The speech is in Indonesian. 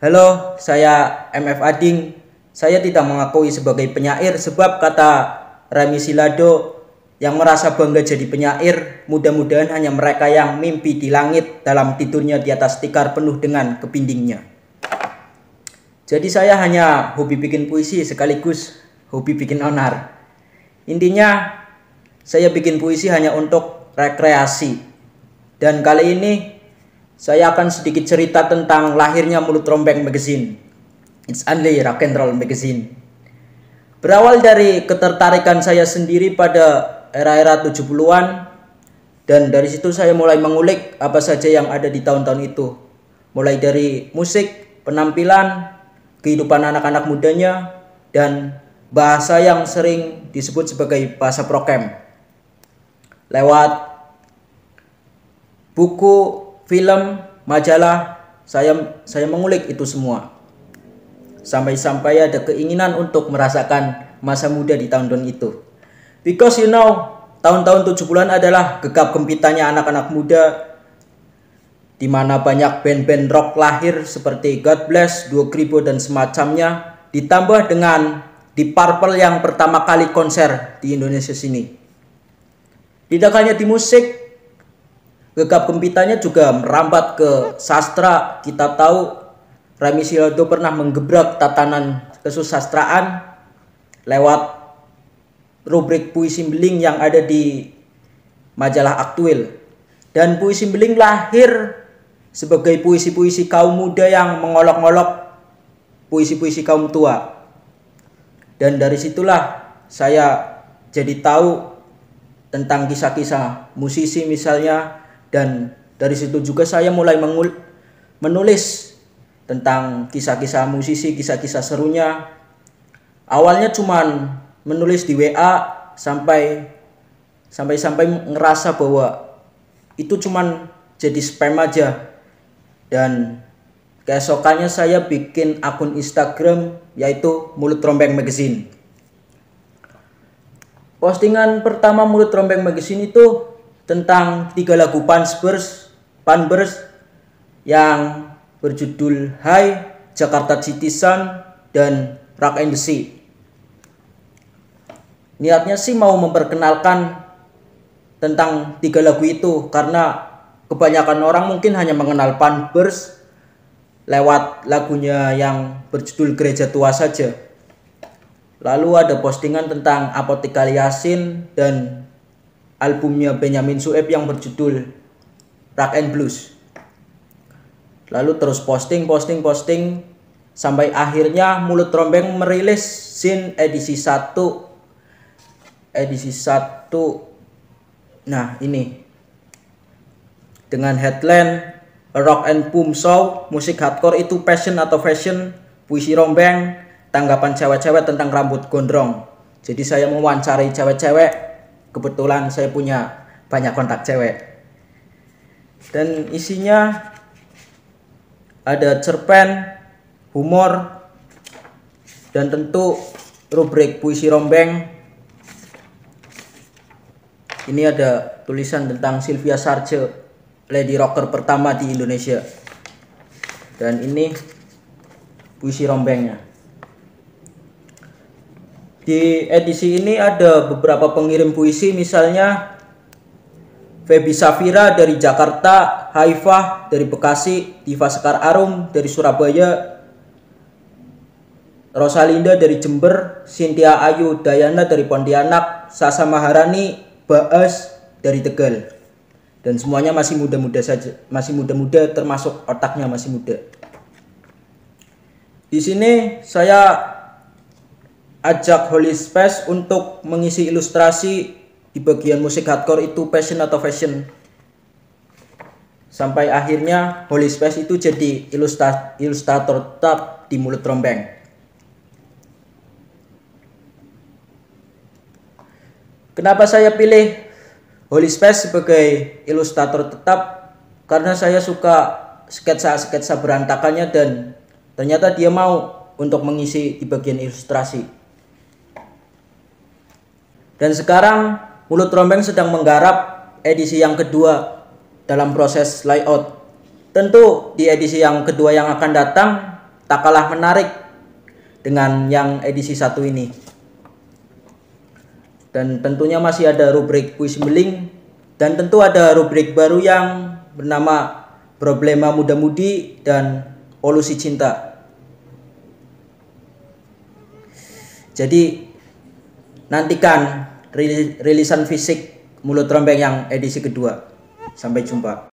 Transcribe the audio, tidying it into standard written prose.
Halo, saya MF Ading. Saya tidak mengakui sebagai penyair sebab kata Remy Silado yang merasa bangga jadi penyair, mudah-mudahan hanya mereka yang mimpi di langit dalam tidurnya di atas tikar penuh dengan kepindingnya. Jadi saya hanya hobi bikin puisi sekaligus hobi bikin onar. Intinya saya bikin puisi hanya untuk rekreasi. Dan kali ini saya akan sedikit cerita tentang lahirnya Mulut Rombeng Magazine. It's only rock and roll magazine. Berawal dari ketertarikan saya sendiri pada era-era 70-an, dan dari situ saya mulai mengulik apa saja yang ada di tahun-tahun itu. Mulai dari musik, penampilan, kehidupan anak-anak mudanya, dan bahasa yang sering disebut sebagai bahasa prokem. Lewat buku, film, majalah, saya mengulik itu semua. Sampai-sampai ada keinginan untuk merasakan masa muda di tahun-tahun itu. Because tahun-tahun 70-an adalah gegap gempitanya anak-anak muda, di mana banyak band-band rock lahir seperti God Bless, Duo Gribo dan semacamnya, ditambah dengan Deep Purple yang pertama kali konser di Indonesia sini. Tidak hanya di musik, gegap gempitannya juga merambat ke sastra. Kita tahu Remy Silado pernah menggebrak tatanan kesusastraan lewat rubrik puisi beling yang ada di majalah Aktuil. Dan puisi beling lahir sebagai puisi-puisi kaum muda yang mengolok-olok puisi-puisi kaum tua. Dan dari situlah saya jadi tahu tentang kisah-kisah musisi misalnya. Dan dari situ juga saya mulai menulis tentang kisah-kisah musisi, kisah-kisah serunya. Awalnya cuman menulis di WA sampai ngerasa bahwa itu cuman jadi spam aja. Dan keesokannya saya bikin akun Instagram yaitu Mulut Rombeng Magazine. Postingan pertama Mulut Rombeng Magazine itu tentang 3 lagu Panbers yang berjudul Hai, Jakarta City Sun, dan Rock and the Sea. Niatnya sih mau memperkenalkan tentang 3 lagu itu karena kebanyakan orang mungkin hanya mengenal Panbers lewat lagunya yang berjudul Gereja Tua saja. Lalu ada postingan tentang Apotekar Yasin dan albumnya Benyamin Sueb yang berjudul Rock and Blues. Lalu terus posting sampai akhirnya Mulut Rombeng merilis Zin edisi 1. Nah, ini dengan headline A Rock and Boom Show, musik hardcore itu passion atau fashion, puisi rombeng, tanggapan cewek-cewek tentang rambut gondrong. Jadi saya mewawancarai cewek-cewek. Kebetulan saya punya banyak kontak cewek. Dan isinya ada cerpen, humor, dan tentu rubrik puisi rombeng. Ini ada tulisan tentang Sylvia Sarce, lady rocker pertama di Indonesia. Dan ini puisi rombengnya. Di edisi ini ada beberapa pengirim puisi, misalnya Feby Safira dari Jakarta, Haifah dari Bekasi, Diva Sekar Arum dari Surabaya, Rosalinda dari Jember, Cynthia Ayu Dayana dari Pontianak, Sasa Maharani Baas dari Tegal. Dan semuanya masih muda-muda saja, masih muda-muda termasuk otaknya masih muda. Di sini saya ajak Holy Space untuk mengisi ilustrasi di bagian musik hardcore itu passion atau fashion. Sampai akhirnya Holy Space itu jadi ilustrator tetap di Mulut Rombeng. Kenapa saya pilih Holy Space sebagai ilustrator tetap? Karena saya suka sketsa-sketsa berantakannya dan ternyata dia mau untuk mengisi di bagian ilustrasi. Dan sekarang Mulut Rombeng sedang menggarap edisi yang kedua dalam proses layout. Tentu di edisi yang kedua yang akan datang tak kalah menarik dengan yang edisi 1 ini. Dan tentunya masih ada rubrik kuis meling, dan tentu ada rubrik baru yang bernama Problema Muda-Mudi dan Polusi Cinta. Jadi nantikan rilisan fisik Mulut Rombeng yang edisi kedua. Sampai jumpa.